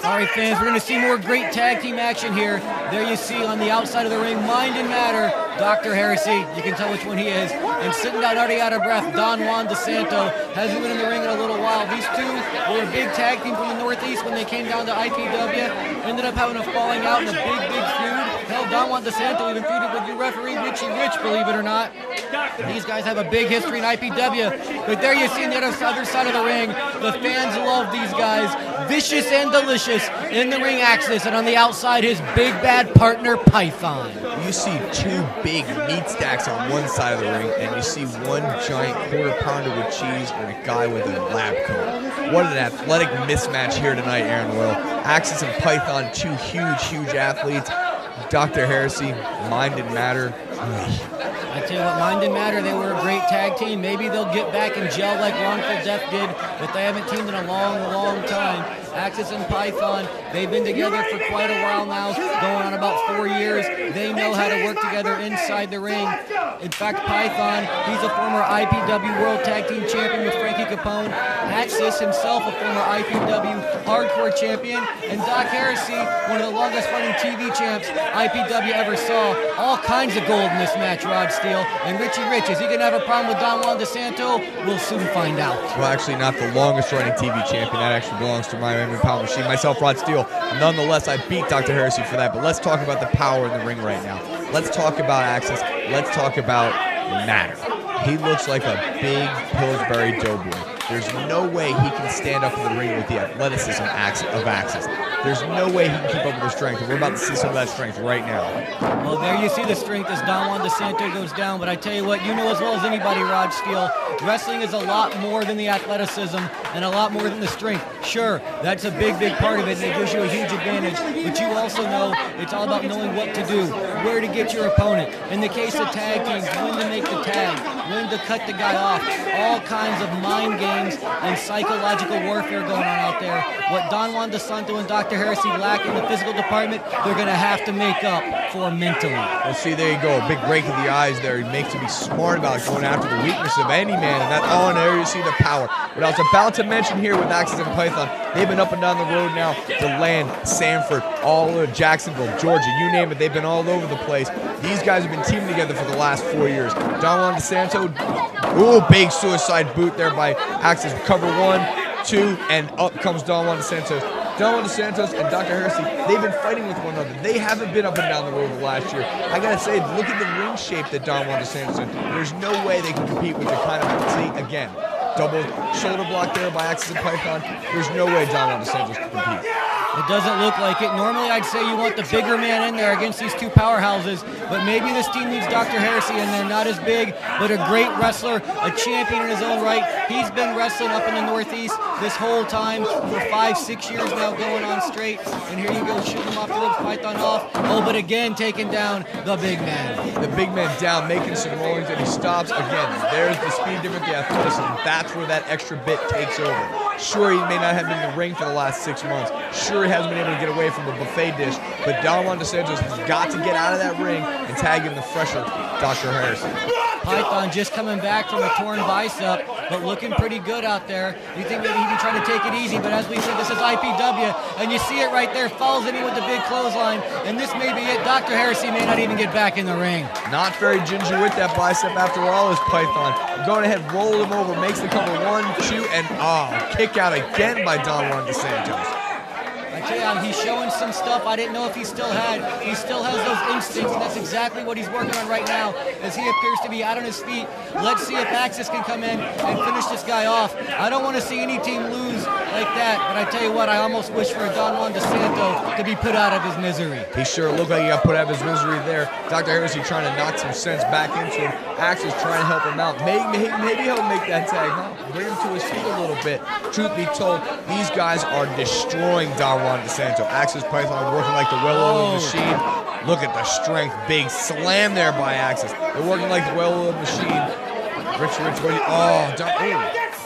All right, fans, we're going to see more great tag team action here. There you see on the outside of the ring, Mind and Matter, Dr. Heresey. You can tell which one he is. And sitting down already out of breath, Juan Desanto. Hasn't been in the ring in a little while. These two were a big tag team from the Northeast when they came down to IPW. Ended up having a falling out in a big feud. Hell, Juan Desanto even feuded with your referee, Richie Rich, believe it or not. These guys have a big history in IPW. But there you see on the other side of the ring, the fans love these guys. Vicious and delicious in the ring axis, and on the outside, his big bad partner, Python. You see two big meat stacks on one side of the ring, and you see one giant quarter pounder with cheese and a guy with a lab coat. What an athletic mismatch here tonight, Aaron Royal. Axis and Python, two huge athletes. Dr. Heresey, Mind and Matter. I tell you what, Mind and Matter, they were a great tag team. Maybe they'll get back and gel like Wrongful Death did, but they haven't teamed in a long time. Axis and Python, they've been together for quite a while now, going on about 4 years. They know how to work together inside the ring. In fact, Python, he's a former IPW World Tag Team Champion with Frankie Capone. Axis himself, a former IPW Hardcore Champion. And Doc Heresey, one of the longest running TV champs IPW ever saw. All kinds of gold in this match, Rod Steele. And Richie Rich, is he going to have a problem with Juan Desanto? We'll soon find out. Well, actually not the longest running TV champion. That actually belongs to my Power Machine. Myself, Rod Steele. Nonetheless, I beat Dr. Heresey for that. But let's talk about the power in the ring right now. Let's talk about Axis. Let's talk about Matter. He looks like a big Pillsbury doughboy. There's no way he can stand up in the ring with the athleticism of Axis. There's no way he can keep up with the strength, and we're about to see some of that strength right now. Well, there you see the strength as Juan Desanto goes down, but I tell you what, you know as well as anybody, Rod Steele, wrestling is a lot more than the athleticism and a lot more than the strength. Sure, that's a big part of it, and it gives you a huge advantage, but you also know it's all about knowing what to do, where to get your opponent. In the case of tag teams, when to make the tag, when to cut the guy off, all kinds of mind games and psychological warfare going on out there. What Juan Desanto and Dr. Heresey lack in the physical department, they're going to have to make up for mentally. Well, see, there you go. A big break of the eyes there. He makes you be smart about going after the weakness of any man. And that, oh, and there you see the power. What I was about to mention here with Axis and Python, they've been up and down the road now. DeLand, Sanford, all over Jacksonville, Georgia, you name it. They've been all over the place. These guys have been teaming together for the last 4 years. Juan Desanto, ooh, big suicide boot there by Axis. Cover 1, 2, and up comes Juan Desanto. Juan Desanto and Dr. Heresey, they've been fighting with one another. They haven't been up and down the road the last year. I gotta say, look at the ring shape that Juan Desanto in. There's no way they can compete with the kind of, see, again, double shoulder block there by Axis and Python. There's no way Juan Desanto can compete. It doesn't look like it. Normally, I'd say you want the bigger man in there against these two powerhouses, but maybe this team needs Dr. Heresey in there. Not as big, but a great wrestler, a champion in his own right. He's been wrestling up in the Northeast this whole time for 5-6 years now, going on straight. And here you go, shooting him off the ropes, Python off. Oh, but again, taking down the big man. The big man down, making some rollings, and he stops again. There's the speed difference, the athleticism. That's where that extra bit takes over. Sure, he may not have been in the ring for the last 6 months. Sure, he hasn't been able to get away from the buffet dish, but Juan Desanto has got to get out of that ring and tag in the fresher Dr. Heresey. Python just coming back from a torn bicep, but looking pretty good out there. You think maybe he'd be trying to take it easy, but as we said, this is IPW, and you see it right there, falls in with the big clothesline, and this may be it. Dr. Heresey may not even get back in the ring. Not very ginger with that bicep after all is Python. Going ahead, roll him over, makes the cover 1, 2, and kick out again by Juan Desanto. He's showing some stuff I didn't know if he still had. He still has those instincts, and that's exactly what he's working on right now, as he appears to be out on his feet. Let's see if Axis can come in and finish this guy off. I don't want to see any team lose like that, but I tell you what, I almost wish for Juan Desanto to be put out of his misery. He sure looked like he got put out of his misery there. Dr. Heresey trying to knock some sense back into him. Axis trying to help him out. Maybe he'll make that tag. Bring him to his feet a little bit. Truth be told, these guys are destroying Juan Desanto. Axis Python working like the well-oiled machine. Look at the strength. Big slam there by Axis. They're working like the well-oiled machine. Rich,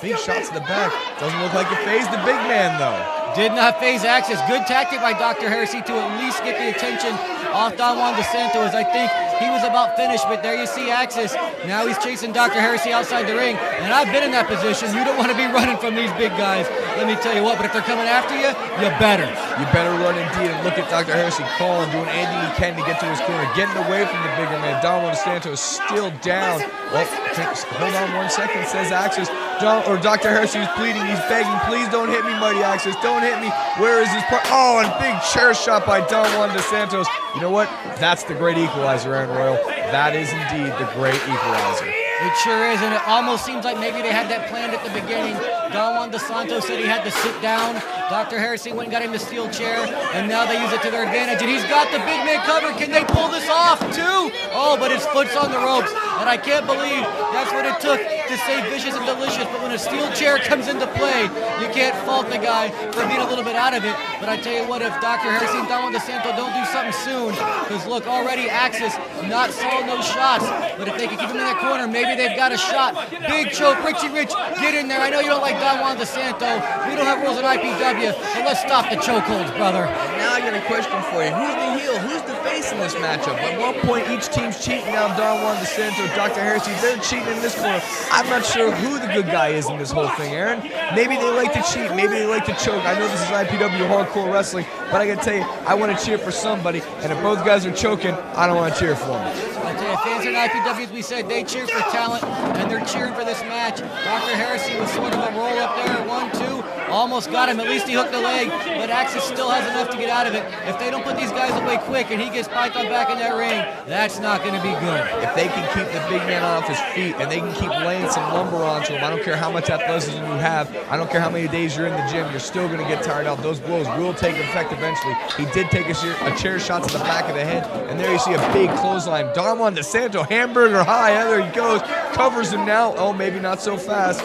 big shots to the back. Doesn't look like it phased the big man, though. Did not phase Axis. Good tactic by Dr. Heresey to at least get the attention off Juan Desanto, as I think he was about finished, but there you see Axis. Now he's chasing Dr. Heresey outside the ring, and I've been in that position. You don't want to be running from these big guys. let me tell you what, but if they're coming after you, you better. You better run indeed, and look at Dr. Heresey calling, doing anything he can to get to his corner, getting away from the bigger man. Juan Desanto is still down. Well, hold on 1 second, says Axis. Dr. Heresey is pleading, he's begging, please don't hit me, Mighty Axis, don't hit me. Where is his part? Oh, and big chair shot by Juan Desanto. You know what? That's the great equalizer, Aaron Royal. That is indeed the great equalizer. It sure is, and it almost seems like maybe they had that planned at the beginning. Juan Desanto said he had to sit down. Dr. Heresey went and got him the steel chair, and now they use it to their advantage. And he's got the big man covered. Can they pull this off, too? Oh, but his foot's on the ropes, and I can't believe that's what it took to say Vicious and Delicious. But when a steel chair comes into play, you can't fault the guy for being a little bit out of it. But I tell you what, if Dr. Heresey and Juan Desanto don't do something soon, because look, already Axis not selling those shots, but if they can keep him in that corner, maybe they've got a shot. Big choke, Richie Rich, get in there. I know you don't like Juan Desanto. We don't have rules in IPW, so let's stop the chokeholds, brother. And now I got a question for you. Who's the heel? Who's the face in this matchup? At one point, each team's cheating now. Juan Desanto, Dr. Heresey, they're cheating in this corner. I'm not sure who the good guy is in this whole thing, Aaron. Maybe they like to cheat. Maybe they like to choke. I know this is IPW hardcore wrestling, but I gotta tell you, I want to cheer for somebody, and if both guys are choking, I don't want to cheer for them. I tell you, fans in IPW, as we said, they cheer for talent, and they're cheering for this match. Dr. Heresey was sort of a roll up there, 1-2, almost got him. At least he hooked the leg, but Axis still has enough to get out of it. If they don't put these guys away quick and he gets Python back in that ring, that's not going to be good. If they can keep the big man off his feet and they can keep laying some lumber onto him, I don't care how much athleticism you have, I don't care how many days you're in the gym, you're still going to get tired out. Those blows will take effect eventually. He did take a chair shot to the back of the head, and there you see a big clothesline. Juan Desanto, hamburger high, and there he goes, covers him now. Oh, maybe not so fast.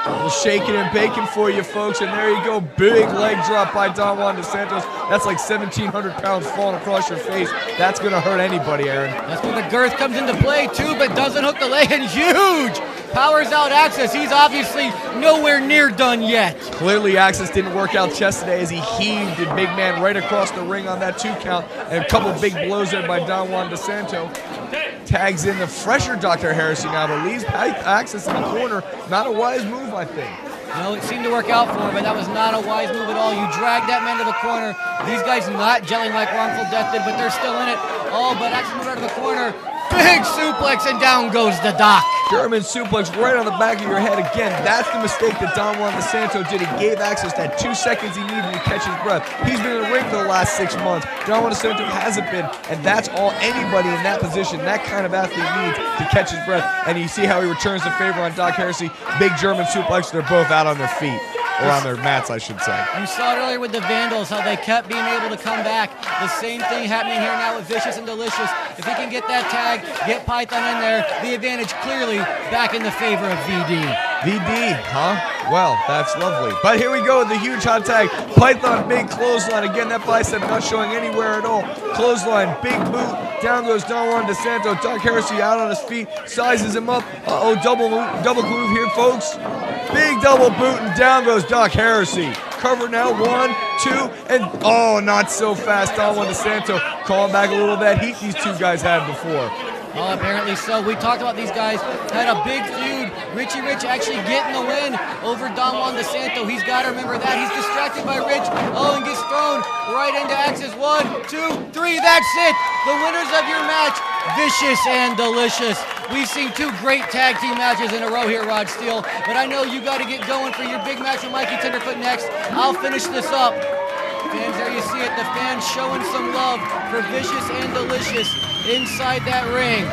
We'll shake it and bacon for you, folks, and there you go. Big leg drop by Juan Desanto. That's like 1,700 pounds falling across your face. That's going to hurt anybody, Aaron. That's where the girth comes into play, too, but doesn't hook the leg, and huge! Powers out Axis. He's obviously nowhere near done yet. Clearly, Axis didn't work out chest today as he heaved the big man right across the ring on that 2 count, and a couple big blows there by Juan Desanto. Tags in the fresher Dr. Heresey now, but leaves Axis in the corner. Not a wise move, I think. No, it seemed to work out for him, but that was not a wise move at all. You drag that man to the corner. These guys not gelling like Wrongful Death did, but they're still in it. Oh, but Axis moved out of the corner. Big suplex, and down goes the Doc. German suplex right on the back of your head again. That's the mistake that Juan Desanto did. He gave Axis that 2 seconds he needed to catch his breath. He's been in the ring for the last 6 months. Juan Desanto hasn't been, and that's all anybody in that position, that kind of athlete needs to catch his breath. And you see how he returns the favor on Doc Heresey. Big German suplex. They're both out on their feet. Or on their mats, I should say. You saw it earlier with the Vandals, how they kept being able to come back. The same thing happening here now with Vicious and Delicious. If he can get that tag, get Python in there, the advantage clearly back in the favor of VD. VD, huh? Well, that's lovely. But here we go with the huge hot tag. Python, big clothesline. Again, that bicep not showing anywhere at all. Clothesline, big boot. Down goes Juan Desanto. Doc Heresey out on his feet, sizes him up. Uh-oh, double move here, folks. Big double boot, and down goes Doc Heresey. Cover now, 1, 2, and oh, not so fast. Juan Desanto calling back a little of that heat these two guys had before. Oh, apparently so. We talked about these guys had a big feud. Richie Rich actually getting the win over Juan Desanto. He's got to remember that. He's distracted by Rich. Oh, and gets thrown right into Axis. 1, 2, 3. That's it. The winners of your match, Vicious and Delicious. We've seen 2 great tag team matches in a row here, Rod Steele. But I know you got to get going for your big match with Mikey Tenderfoot next. I'll finish this up. Fans, there you see it. The fans showing some love for Vicious and Delicious inside that ring.